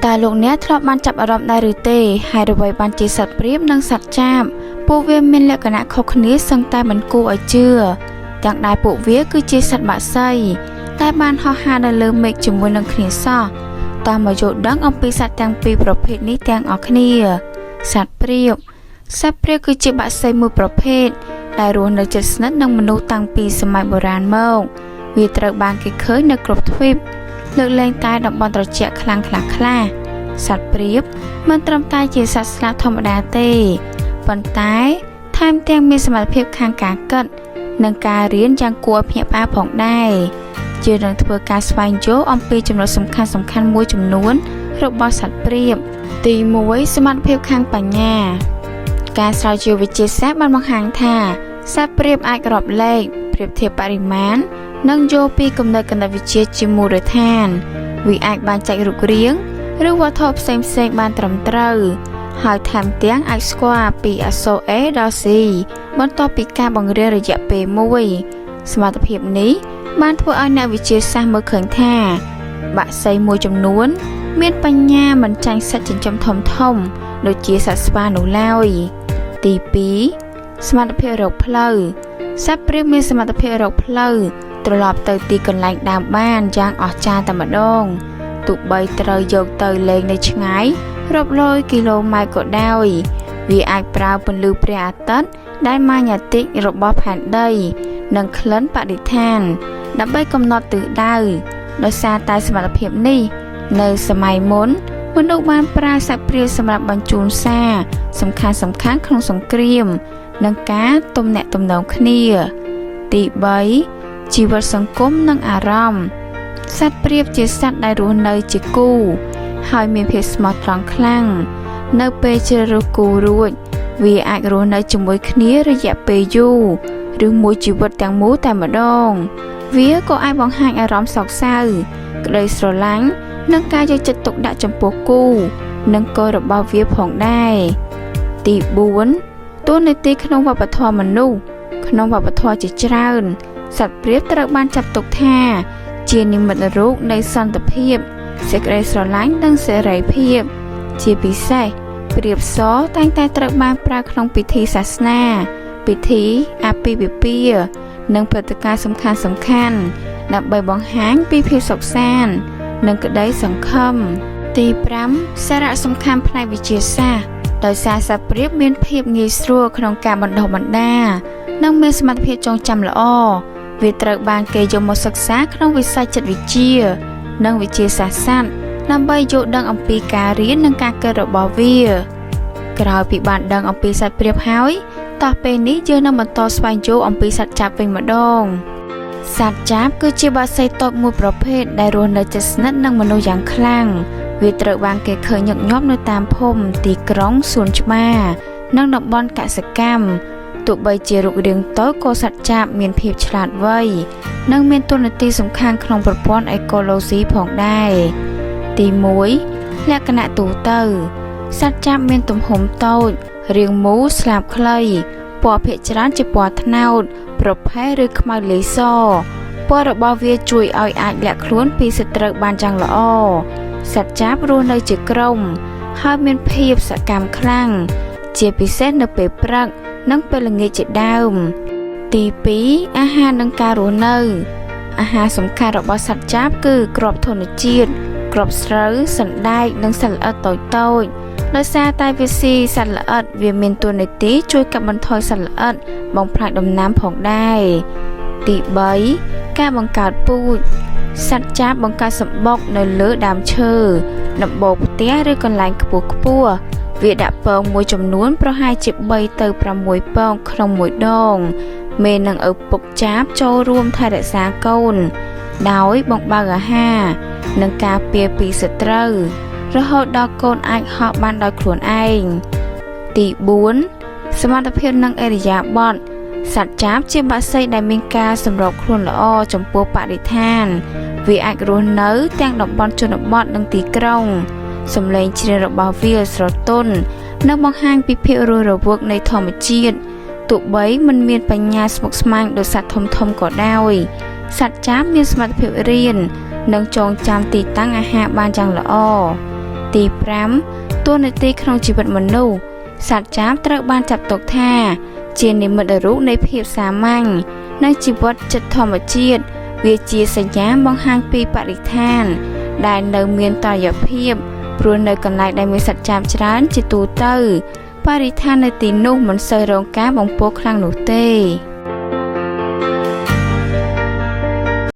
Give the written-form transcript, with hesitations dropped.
แต่លោកអ្នកធ្លាប់បានចាប់អារម្មណ៍ដែរឬទេហើយអ្វីបានជាសត្វព្រាបនិងសត្វចាបពួកវាមានលក្ខណៈខុសគ្នាសឹងតែមិនគួរឲ្យជឿទាំងដែលពួកវាគឺជាសត្វបក្សីតែបានហោះហើរនៅលើមេឃជាមួយនឹងគ្នាសោះតាមមកយល់ដឹងអំពីសត្វទាំងពីរប្រភេទនេះទាំងអស់គ្នាសត្វព្រាបគឺជាបក្សីមួយប្រភេទដែលរស់នៅជិតស្និទ្ធនឹងមនុស្សតាំងពីសម័យបុរាណមកវាត្រូវបានគេឃើញនៅគ្រប់ទ្វីបលើកលែងតែតំបន់ត្រជាក់ខ្លាំងខ្លះសត្វព្រាបមិនត្រឹមតែជាសត្វស្លាបធម្មតាទេប៉ុន្តែថែមទាំងមានសមត្ថភាពខាងការគិតនិងការរៀនយ៉ាងគួរឲ្យភ្ញាក់ផ្អើលផងដែរជានឹងធ្វើការស្វែងយល់អំពីចំណុចសំខាន់មួយចំនួនរបស់សត្វព្រាបទី1សមត្ថភាពខាងបញ្ញាការស្រាវជ្រាវវិទ្យាសាស្ត្របានបង្ហាញថាសត្វព្រាបអាចរាប់លេខប្រៀបធៀបបរិមាណនិងយល់ពីគំនិតគណិតវិទ្យាជាមូលដ្ឋានវាអាចបែងចែករូបរាងឬវត្ថុផ្សេងបានត្រឹមត្រូវហើយថែមទាំងអាចស្គាល់ពីអក្សរ A ដល់ C បន្ទាប់ពីការបង្រៀនរយៈពេលមួយសមត្ថភាពនេះបានធ្វើឲ្យអ្នកវិទ្យាសាស្ត្រមើលឃើញថាបក្សីមួយចំនួនមានបញ្ញាមិនចាញ់សត្វចិញ្ចឹមធំដូចជាសត្វស្វានោះឡើយទី2សមត្ថភាពរកផ្លូវសត្វព្រាបមានសមត្ថភាពរកផ្លូវត្រឡប់ទៅទីកន្លែងដើមបានយ៉ាងអស្ចារ្យតែម្ដងទោះបីត្រូវយកទៅលេងនៅឆ្ងាយរាប់រយគីឡូម៉ែត្រក៏ដោយវាអាចប្រើពន្លឺព្រះអាទិត្យដែលម៉ាញ៉ាទិករបស់ផែនដីនិងក្លិនបរិស្ថានដើម្បីកំណត់ទិសដៅដោយសារតែសមត្ថភាពនេះនៅសម័យមុនមនុស្សបានប្រើសត្វព្រាបសម្រាប់បញ្ជូនសារសំខាន់ក្នុងសង្គ្រាមនិងការទំនាក់ទំនងគ្នាទី3ជីវិតសង្គមនិងអារម្មណ៍សត្វព្រាបជាសត្វដែលរស់នៅជាគូហើយមានភាពស្មោះត្រង់ខ្លាំងនៅពេលជ្រើសរើសគូរួចវាអាចរស់នៅជាមួយគ្នារយៈពេលយូរឬមួយជីវិតទាំងមូលតែម្ដងវាក៏អាចបង្ហាញអារម្មណ៍សោកសៅក្តីស្រឡាញ់និងការយកចិត្តទុកដាក់ចំពោះគូនិងកូនរបស់វាផងដែរទី4តួនាទីក្នុងវប្បធម៌មនុស្សក្នុងវប្បធម៌ជាច្រើនសត្វព្រាបត្រូវបានចាត់ទុកថាជានិមិត្តរូបនៃសន្តិភាពសេចក្តីស្រឡាញ់និងសេរីភាពជាពិសេសព្រាបសតែងតែត្រូវបានប្រើក្នុងពិធីសាសនាពិធីអាពាហ៍ពិពាហ៍និងព្រឹត្តិការណ៍សំខាន់ដើម្បីបង្ហាញពីភាពសុខសាន្តនិងក្តីសង្ឃឹមទី5សារៈសំខាន់ផ្នែកវិទ្យាសាស្ត្រដោយសារសត្វព្រាបមានភាពងាយស្រួលក្នុងការបណ្ដុះបណ្ដាលនិងមានសមត្ថភាពចងចាំល្អវាត្រូវបានគេយកមកសិក្សាក្នុងវិស័យចិត្តវិទ្យានិងវិទ្យាសាស្ត្រសត្វដើម្បីយល់ដឹងអំពីការរៀននិងការគិតរបស់វាក្រោយពីបានដឹងអំពីសត្វព្រាបហើយតោះពេលនេះយើងនឹងបន្តស្វែងយល់អំពីសត្វចាបវិញម្ដងសត្វចាបគឺជាបក្សីតូចមួយប្រភេទដែលរស់នៅជិតស្និទ្ធនឹងមនុស្សយ៉ាងខ្លាំងវាត្រូវបានគេឃើញញឹកញាប់នៅតាមភូមិទីក្រុងសួនច្បារនិងតំបន់កសិកម្មទោះបីជារូបរាងតូចក៏សត្វចាបមានភាពឆ្លាតវៃនិងមានតួនាទីសំខាន់ក្នុងប្រព័ន្ធអេកូឡូស៊ីផងដែរទី1លក្ខណៈទូទៅសត្វចាបមានទំហំតូចរាងមូលស្លាបខ្លីពណ៌ភាគច្រើនជាពណ៌ត្នោតប្រផេះឬខ្មៅលាយសពណ៌របស់វាជួយឲ្យអាចលាក់ខ្លួនពីសត្រូវបានយ៉ាងល្អសត្វចាបរស់នៅជាក្រុមហើយមានភាពសកម្មខ្លាំងជាពិសេសនៅពេលព្រឹកនិងពេលល្ងាចជាដើមទី2អាហារនិងការរស់នៅអាហារសំខាន់របស់សត្វចាបគឺគ្រាប់ធញ្ញជាតិគ្រាប់ស្រូវសណ្ដែកនិងសត្វល្អិតតូចដោយសារតែវាស៊ីសត្វល្អិតវាមានតួនាទីជួយកាត់បន្ថយសត្វល្អិតបំផ្លាញដំណាំផងដែរទី3ការបង្កើតពូជសត្វចាបបង្កើតសម្បុកនៅលើដើមឈើដំបូលផ្ទះឬកន្លែងខ្ពស់វាដាក់ពងមួយចំនួនប្រហែលជា3ទៅ6ពងក្នុងមួយដងមេនឹងឪពុកចាបចូលរួមថែរក្សាកូនដោយបង្បើកអាហារនិងការពារពីសត្រូវរហូតដល់កូនអាចហោះបានដោយខ្លួនឯងទី4សមត្ថភាពនិងអរិយាប័ត្រសត្វចាបជាបក្សីដែលមានការសម្របខ្លួនល្អចំពោះបរិស្ថានវាអាចរស់នៅទាំងតំបន់ជនបទនិងទីក្រុងសំឡេងច្រៀងរបស់វាស្រទន់និងបង្ហាញពីភាពរស់រវើកនៃធម្មជាតិទោះបីមិនមានបញ្ញាស្មុគស្មាញដូចសត្វធំក៏ដោយសត្វចាបមានសមត្ថភាពរៀននិងចងចាំទីតាំងអាហារបានយ៉ាងល្អ ទី5តួនាទីក្នុងជីវិតមនុស្សសត្វចាបត្រូវបានចាត់ទុកថាជានិមិត្តរូបនៃភាពសាមញ្ញនិងជីវិតចិត្តធម្មជាតិវាជាសញ្ញាបង្ហាញពីបរិស្ថានដែលនៅមានតុល្យភាពព្រោះនៅកន្លែងដែលមានសត្វចាបច្រើនជាទូទៅបរិស្ថាននៅទីនោះមិនសូវរងការបំពុលខ្លាំងនោះទេ